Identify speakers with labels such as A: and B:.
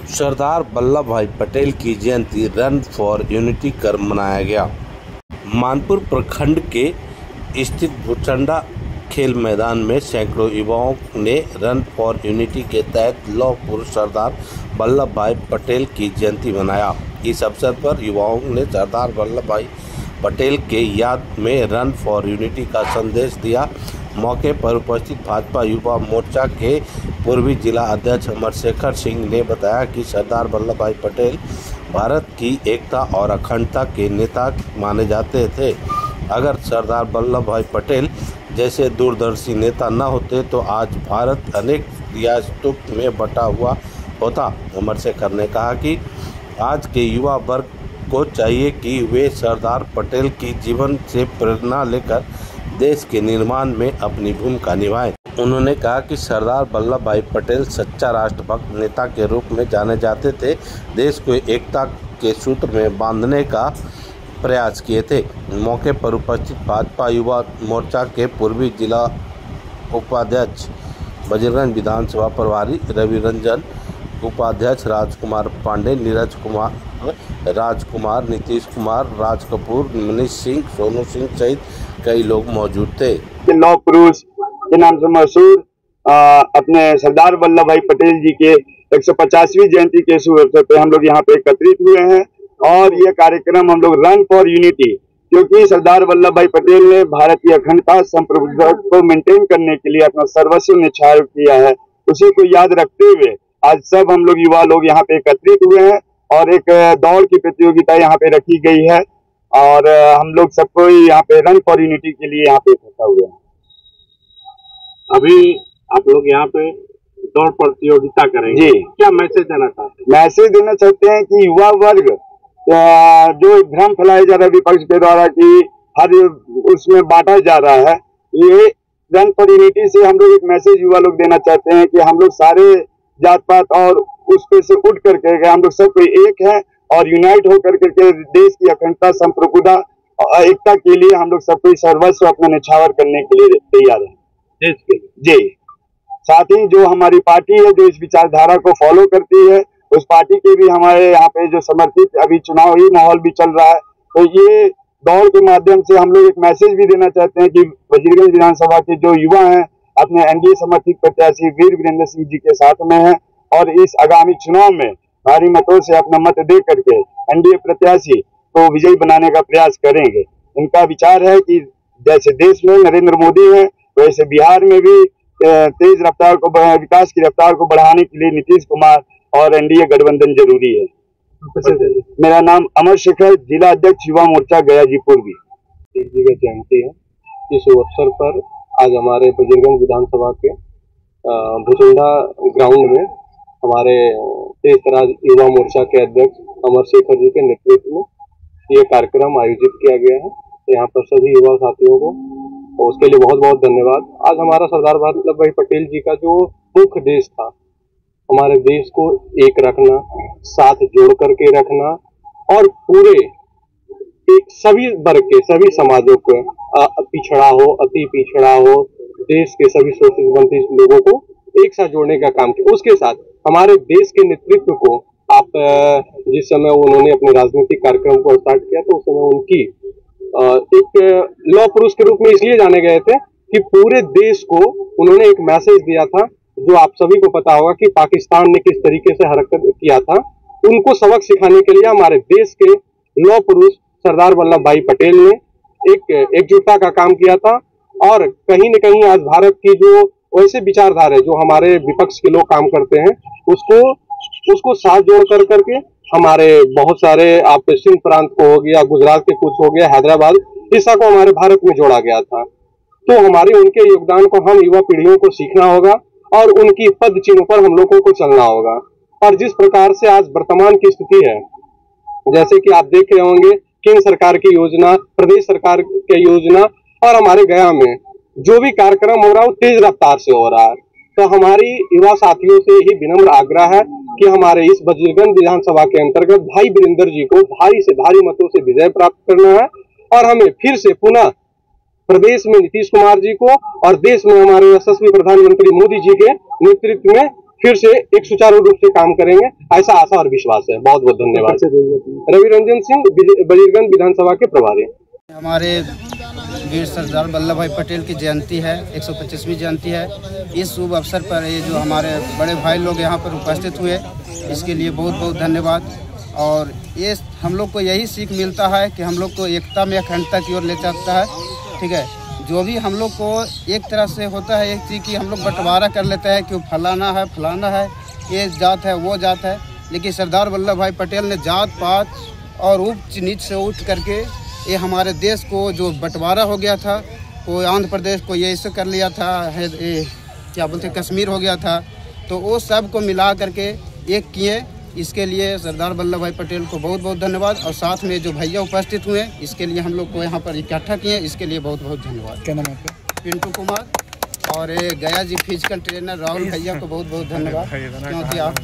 A: सरदार वल्लभ भाई पटेल की जयंती run for unity कर मनाया गया। मानपुर प्रखंड के स्थित भुचंडा खेल मैदान में सैकड़ों युवाओं ने रन फॉर यूनिटी के तहत लौह पुरुष सरदार वल्लभ भाई पटेल की जयंती मनाया। इस अवसर पर युवाओं ने सरदार वल्लभ भाई पटेल के याद में रन फॉर यूनिटी का संदेश दिया। मौके पर उपस्थित भाजपा युवा मोर्चा के पूर्वी जिला अध्यक्ष अमरशेखर सिंह ने बताया कि सरदार वल्लभ भाई पटेल भारत की एकता और अखंडता के नेता माने जाते थे। अगर सरदार वल्लभ भाई पटेल जैसे दूरदर्शी नेता न होते तो आज भारत अनेक रियासतों में बटा हुआ होता। अमरशेखर ने कहा कि आज के युवा वर्ग को चाहिए कि वे सरदार पटेल की जीवन से प्रेरणा लेकर देश के निर्माण में अपनी भूमिका निभाएं। उन्होंने कहा कि सरदार वल्लभ भाई पटेल सच्चा राष्ट्रभक्त नेता के रूप में जाने जाते थे। देश को एकता के सूत्र में बांधने का प्रयास किए थे। मौके पर उपस्थित भाजपा युवा मोर्चा के पूर्वी जिला उपाध्यक्ष बजरंग विधानसभा प्रभारी रवि रंजन, उपाध्यक्ष राजकुमार पांडे, नीरज कुमार, राजकुमार, नीतीश कुमार, राज कपूर, मनीष सिंह, सोनू सिंह सहित कई लोग मौजूद थे।
B: लौह पुरुष के नाम से मशहूर अपने सरदार वल्लभ भाई पटेल जी के 150वीं जयंती के शुभ अवसर पे हम लोग यहाँ पे एकत्रित हुए हैं और ये कार्यक्रम हम लोग रन फॉर यूनिटी, क्योंकि सरदार वल्लभ भाई पटेल ने भारत की अखंडता संप्रभुता को मेंटेन करने के लिए अपना सर्वस्व न्यौछावर किया है। उसी को याद रखते हुए आज सब हम लोग युवा लोग यहाँ पे एकत्रित हुए हैं और एक दौड़ की प्रतियोगिता यहाँ पे रखी गई है और हम लोग सबको यहाँ पे रन फॉर यूनिटी के लिए यहाँ पे इकट्ठा हुए हैं।
C: अभी आप लोग यहाँ पे दौड़ प्रतियोगिता करेंगे जी, क्या मैसेज देना चाहते हैं? मैसेज
B: देना चाहते हैं कि युवा वर्ग जो भ्रम फैलाया जा रहा है विपक्ष के द्वारा कि हर उसमें बांटा जा रहा है, ये रन फॉर यूनिटी से हम लोग एक मैसेज युवा लोग देना चाहते हैं कि हम लोग सारे जात पात और उस पे से उठ करके हम लोग सब कोई एक है और यूनाइट होकर के देश की अखंडता संप्रभुता और एकता के लिए हम लोग सब कोई सर्वस्व अपना न्यौछावर करने के लिए तैयार है
C: देश के
B: जी। साथ ही जो हमारी पार्टी है जो इस विचारधारा को फॉलो करती है, उस पार्टी के भी हमारे यहाँ पे जो समर्थित अभी चुनावी माहौल भी चल रहा है, तो ये दौड़ के माध्यम से हम लोग एक मैसेज भी देना चाहते हैं कि वजीरगंज विधानसभा के जो युवा हैं अपने एनडीए समर्थित प्रत्याशी वीर वीरेंद्र सिंह जी के साथ में हैं और इस आगामी चुनाव में भारी मतों से अपना मत दे करके एनडीए प्रत्याशी को विजयी बनाने का प्रयास करेंगे। इनका विचार है कि जैसे देश में नरेंद्र मोदी है वैसे बिहार में भी तेज रफ्तार को विकास की रफ्तार को बढ़ाने के लिए नीतीश कुमार और एनडीए गठबंधन जरूरी है। मेरा नाम अमरशेखर, जिला अध्यक्ष युवा मोर्चा गया जी पूर्वी।
C: जी का जयंती है, इस अवसर पर आज हमारे बजरगंज विधानसभा के भुचंडा ग्राउंड में हमारे तेज राज युवा मोर्चा के अध्यक्ष अमरशेखर जी के नेतृत्व में ये कार्यक्रम आयोजित किया गया है। यहाँ पर सभी युवा साथियों को और उसके लिए बहुत बहुत धन्यवाद। आज हमारा सरदार वल्लभ भाई पटेल जी का जो मुख्य देश था, हमारे देश को एक रखना, साथ जोड़ करके रखना और पूरे एक सभी वर्ग के सभी समाजों को पिछड़ा हो अति पिछड़ा हो देश के सभी शोषित वंचित लोगों को एक साथ जोड़ने का काम किया। उसके साथ हमारे देश के नेतृत्व को आप जिस समय उन्होंने अपने राजनीतिक कार्यक्रम को स्टार्ट किया तो उस समय उनकी एक लौह पुरुष के रूप में इसलिए जाने गए थे कि पूरे देश को उन्होंने एक मैसेज दिया था जो आप सभी को पता होगा कि पाकिस्तान ने किस तरीके से हरकत किया था। उनको सबक सिखाने के लिए हमारे देश के लौह पुरुष सरदार वल्लभ भाई पटेल ने एक एकजुटता का काम किया था और कहीं न कहीं आज भारत की जो वैसे विचारधारा है जो हमारे विपक्ष के लोग काम करते हैं उसको साथ जोड़ करके हमारे बहुत सारे आप सिंध प्रांत को हो गया, गुजरात के कुछ हो गया, हैदराबाद हिस्सा को हमारे भारत में जोड़ा गया था। तो हमारे उनके योगदान को हम युवा पीढ़ियों को सीखना होगा और उनकी पद चिन्हों पर हम लोगों को चलना होगा। और जिस प्रकार से आज वर्तमान की स्थिति है, जैसे कि आप देख रहे होंगे केंद्र सरकार की योजना, प्रदेश सरकार की योजना और हमारे गया में जो भी कार्यक्रम हो रहा है वो तेज रफ्तार से हो रहा है। तो हमारी युवा साथियों से ही विनम्र आग्रह है कि हमारे इस बजरगंज विधानसभा के अंतर्गत भाई वीरेंद्र जी को भारी से भारी मतों से विजय प्राप्त करना है और हमें फिर से पुनः प्रदेश में नीतीश कुमार जी को और देश में हमारे यशस्वी प्रधानमंत्री मोदी जी के नेतृत्व में फिर से एक सुचारू रूप से काम करेंगे, ऐसा आशा और विश्वास है। बहुत बहुत धन्यवाद। रवि रंजन सिंह, बजीरगंज विधानसभा के प्रभारी।
D: हमारे वीर सरदार वल्लभ भाई पटेल की जयंती है, 125वीं जयंती है। इस शुभ अवसर पर ये जो हमारे बड़े भाई लोग यहाँ पर उपस्थित हुए, इसके लिए बहुत बहुत धन्यवाद। और ये हम लोग को यही सीख मिलता है कि हम लोग को एकता में अखंडता की ओर ले जाता है। ठीक है, जो भी हम लोग को एक तरह से होता है एक चीज़ कि हम लोग बंटवारा कर लेते हैं कि फलाना है, ये जात है, वो जात है। लेकिन सरदार वल्लभ भाई पटेल ने जात पात और ऊंच नीच से उठ करके ये हमारे देश को जो बंटवारा हो गया था, कोई आंध्र प्रदेश को ये ऐसे कर लिया था, क्या बोलते कश्मीर हो गया था, तो वो सब को मिला करके एक किए। इसके लिए सरदार वल्लभ भाई पटेल को बहुत बहुत धन्यवाद। और साथ में जो भैया उपस्थित हुए, इसके लिए हम लोग को यहाँ पर इकट्ठा किए, इसके लिए बहुत बहुत धन्यवाद।
E: क्या नाम है आपका?
D: पिंटू कुमार। और गया जी फिजिकल ट्रेनर राहुल भैया को बहुत बहुत धन्यवाद, क्योंकि आप